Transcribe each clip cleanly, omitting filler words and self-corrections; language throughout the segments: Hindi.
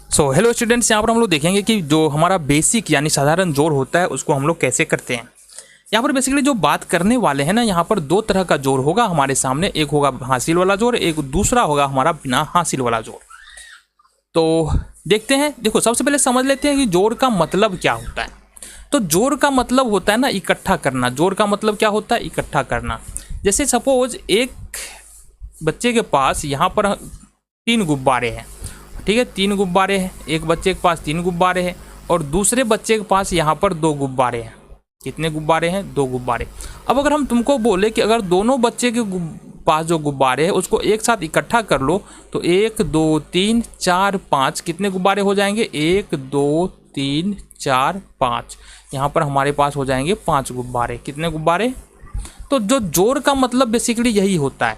सो हेलो स्टूडेंट्स, यहाँ पर हम लोग देखेंगे कि जो हमारा बेसिक यानी साधारण जोड़ होता है उसको हम लोग कैसे करते हैं। यहाँ पर बेसिकली जो बात करने वाले हैं ना, यहाँ पर दो तरह का जोड़ होगा हमारे सामने। एक होगा हासिल वाला जोड़, एक दूसरा होगा हमारा बिना हासिल वाला जोड़। तो देखते हैं। देखो, सबसे पहले समझ लेते हैं कि जोड़ का मतलब क्या होता है। तो जोड़ का मतलब होता है ना इकट्ठा करना। जोड़ का मतलब क्या होता है? इकट्ठा करना। जैसे सपोज एक बच्चे के पास यहाँ पर 3 गुब्बारे हैं, ठीक है, 3 गुब्बारे हैं। एक बच्चे के पास 3 गुब्बारे हैं और दूसरे बच्चे के पास यहाँ पर 2 गुब्बारे हैं। कितने गुब्बारे हैं? 2 गुब्बारे। अब अगर हम तुमको बोले कि अगर दोनों बच्चे के पास जो गुब्बारे हैं उसको एक साथ इकट्ठा कर लो तो 1 2 3 4 5 कितने गुब्बारे हो जाएंगे? 1 2 3 4 5। यहाँ पर हमारे पास हो जाएंगे 5 गुब्बारे। कितने गुब्बारे? तो जो जोड़ का मतलब बेसिकली यही होता है।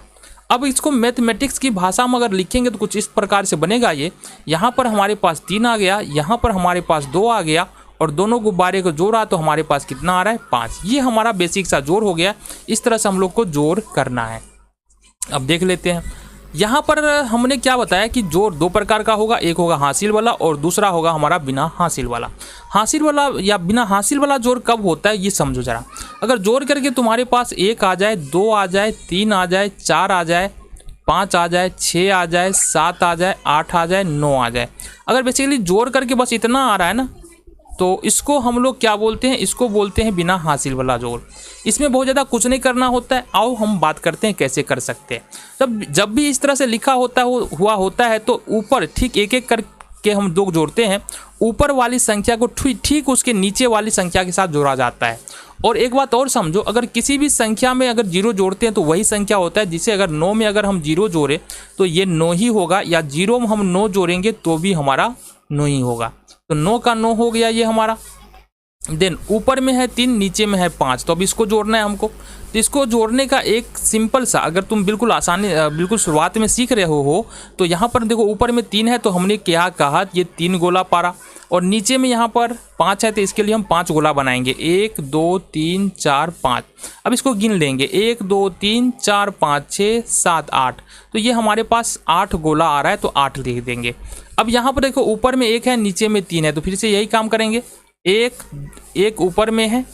अब इसको मैथमेटिक्स की भाषा में अगर लिखेंगे तो कुछ इस प्रकार से बनेगा। ये यहाँ पर हमारे पास 3 आ गया, यहाँ पर हमारे पास 2 आ गया और दोनों गुब्बारे को जोड़ा तो हमारे पास कितना आ रहा है? 5। ये हमारा बेसिक सा जोड़ हो गया। इस तरह से हम लोग को जोड़ करना है। अब देख लेते हैं। यहाँ पर हमने क्या बताया कि जोड़ 2 प्रकार का होगा। एक होगा हासिल वाला और दूसरा होगा हमारा बिना हासिल वाला। हासिल वाला या बिना हासिल वाला जोड़ कब होता है ये समझो जरा। अगर जोड़ करके तुम्हारे पास 1 आ जाए, 2 आ जाए, 3 आ जाए, 4 आ जाए, 5 आ जाए, 6 आ जाए, 7 आ जाए, 8 आ जाए, 9 आ जाए, अगर बेसिकली जोड़ करके बस इतना आ रहा है ना, तो इसको हम लोग क्या बोलते हैं? इसको बोलते हैं बिना हासिल वाला जोड़। इसमें बहुत ज़्यादा कुछ नहीं करना होता है। आओ हम बात करते हैं कैसे कर सकते हैं। जब भी इस तरह से लिखा हुआ होता है तो ऊपर ठीक एक एक करके हम 2 जोड़ते हैं। ऊपर वाली संख्या को ठीक उसके नीचे वाली संख्या के साथ जोड़ा जाता है। और एक बात और समझो, अगर किसी भी संख्या में अगर 0 जोड़ते हैं तो वही संख्या होता है। जिसे अगर 9 में अगर हम 0 जोड़े तो ये 9 ही होगा, या 0 में हम 9 जोड़ेंगे तो भी हमारा 9 ही होगा। तो 9 का 9 हो गया ये हमारा। देन ऊपर में है 3, नीचे में है 5, तो अब इसको जोड़ना है हमको। तो इसको जोड़ने का एक सिंपल सा, अगर तुम बिल्कुल शुरुआत में सीख रहे हो तो यहाँ पर देखो, ऊपर में 3 है तो हमने क्या कहा? ये 3 गोला पारा, और नीचे में यहाँ पर 5 है तो इसके लिए हम 5 गोला बनाएंगे। 1 2 3 4 5। अब इसको गिन लेंगे, 1 2 3 4 5 6 7 8। तो ये हमारे पास 8 गोला आ रहा है तो 8 लिख देंगे। अब यहाँ पर देखो, ऊपर में 1 है, नीचे में 3 है, तो फिर से यही काम करेंगे। एक ऊपर में है,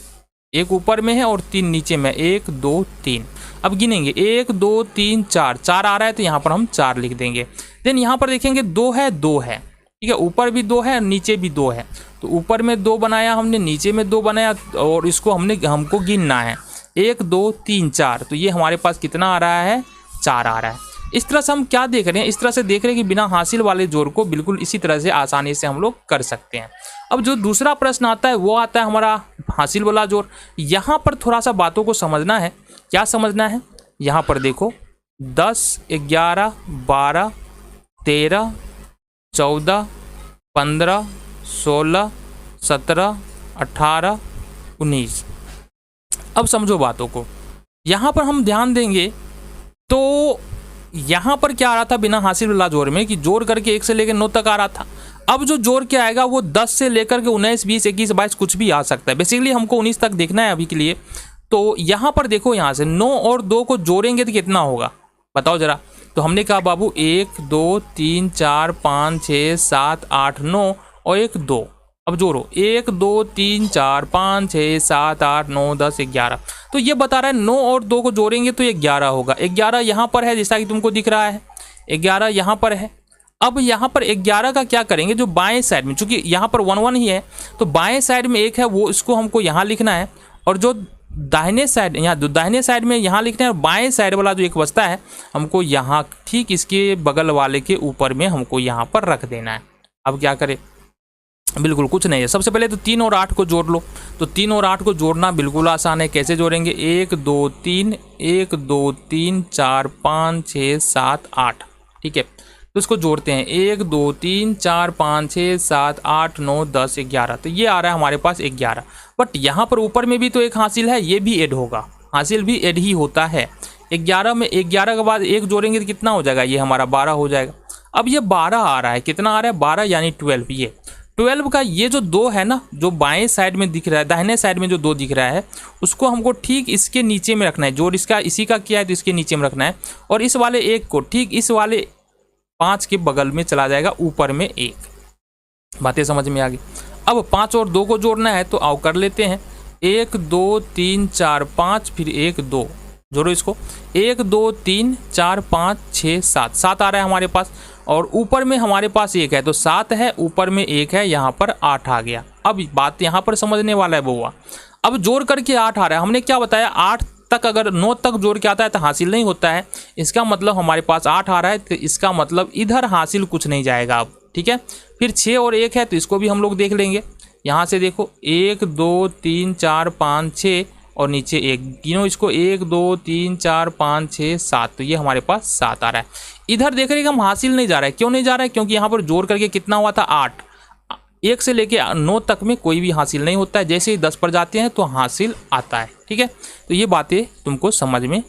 1 ऊपर में है और 3 नीचे में। 1 2 3। अब गिनेंगे, 1 2 3 4 4 आ रहा है तो यहाँ पर हम 4 लिख देंगे। देन यहाँ पर देखेंगे 2 है, 2 है, ठीक है, ऊपर भी 2 है, नीचे भी 2 है। तो ऊपर में 2 बनाया हमने, नीचे में 2 बनाया, और इसको हमको गिनना है। 1 2 3 4। तो ये हमारे पास कितना आ रहा है? 4 आ रहा है। इस तरह से हम क्या देख रहे हैं? इस तरह से देख रहे हैं कि बिना हासिल वाले जोड़ को बिल्कुल इसी तरह से आसानी से हम लोग कर सकते हैं। अब जो दूसरा प्रश्न आता है वो आता है हमारा हासिल वाला जोड़। यहाँ पर थोड़ा सा बातों को समझना है। क्या समझना है? यहाँ पर देखो, 10 11 12 13 14 15 16 17 18 19। अब समझो बातों को। यहाँ पर हम ध्यान देंगे तो यहाँ पर क्या आ रहा था बिना हासिल वाला जोड़ में कि जोड़ करके 1 से लेकर 9 तक आ रहा था। अब जो जोड़ क्या आएगा वो 10 से लेकर के 19 20 21 22 कुछ भी आ सकता है। बेसिकली हमको 19 तक देखना है अभी के लिए। तो यहाँ पर देखो, यहाँ से 9 और 2 को जोड़ेंगे तो कितना होगा बताओ जरा। तो हमने कहा बाबू 1 2 3 4 5 6 7 8 9 और 1 2। अब जोड़ो, 1 2 3 4 5 6 7 8 9 10 11। तो ये बता रहा है 9 और 2 को जोड़ेंगे तो ये 11 होगा। 11 यहाँ पर है जैसा कि तुमको दिख रहा है, 11 यहाँ पर है। अब यहाँ पर 11 का क्या करेंगे? जो बाएं साइड में, चूंकि यहाँ पर 1 1 ही है तो बाएं साइड में 1 है, वो इसको हमको यहाँ लिखना है। और जो दाहिने साइड में यहाँ लिखना है, और बाएं साइड वाला जो 1 बचता है हमको यहाँ ठीक इसके बगल वाले के ऊपर में हमको यहाँ पर रख देना है। अब क्या करें? बिल्कुल कुछ नहीं है। सबसे पहले तो 3 और 8 को जोड़ लो। तो 3 और 8 को जोड़ना बिल्कुल आसान है। कैसे जोड़ेंगे? 1 2 3 1 2 3 4 5 6 7 8, ठीक है। तो इसको जोड़ते हैं, 1 2 3 4 5 6 7 8 9 10 11। तो ये आ रहा है हमारे पास 11। बट यहाँ पर ऊपर में भी तो एक हासिल है, ये भी ऐड होगा। हासिल भी ऐड ही होता है। 11 में 11 के बाद 1 जोड़ेंगे तो कितना हो जाएगा? ये हमारा 12 हो जाएगा। अब ये 12 आ रहा है, कितना आ रहा है? 12 यानी 12। ये 12 का ये जो 2 है ना, जो बाएं साइड में दिख रहा है, दाहिने साइड में जो 2 दिख रहा है उसको हमको ठीक इसके नीचे में रखना है। जोड़ इसका इसी का किया है तो इसके नीचे में रखना है। और इस वाले 1 को ठीक इस वाले 5 के बगल में चला जाएगा, ऊपर में 1। बातें समझ में आ गई। अब 5 और 2 को जोड़ना है तो आओ कर लेते हैं। 1 2 3 4 5 फिर 1 2 जोड़ो इसको। 1 2 3 4 5 6 7 7 आ रहा है हमारे पास, और ऊपर में हमारे पास 1 है तो 7 है, ऊपर में 1 है, यहाँ पर 8 आ गया। अब बात यहाँ पर समझने वाला है बउआ। अब जोड़ करके 8 आ रहा है, हमने क्या बताया 8 तक अगर 9 तक जोड़ के आता है तो हासिल नहीं होता है। इसका मतलब हमारे पास 8 आ रहा है तो इसका मतलब इधर हासिल कुछ नहीं जाएगा अब, ठीक है। फिर 6 और 1 है तो इसको भी हम लोग देख लेंगे। यहाँ से देखो 1 2 3 4 5 6 और नीचे 1, गिनो इसको 1 2 3 4 5 6 7, तो ये हमारे पास 7 आ रहा है। इधर देख रहे हैं हम हासिल नहीं जा रहा है, क्यों नहीं जा रहा है? क्योंकि यहाँ पर जोड़ करके कितना हुआ था 8, 1 से लेके 9 तक में कोई भी हासिल नहीं होता है, जैसे ही 10 पर जाते हैं तो हासिल आता है, ठीक है। तो ये बातें तुमको समझ में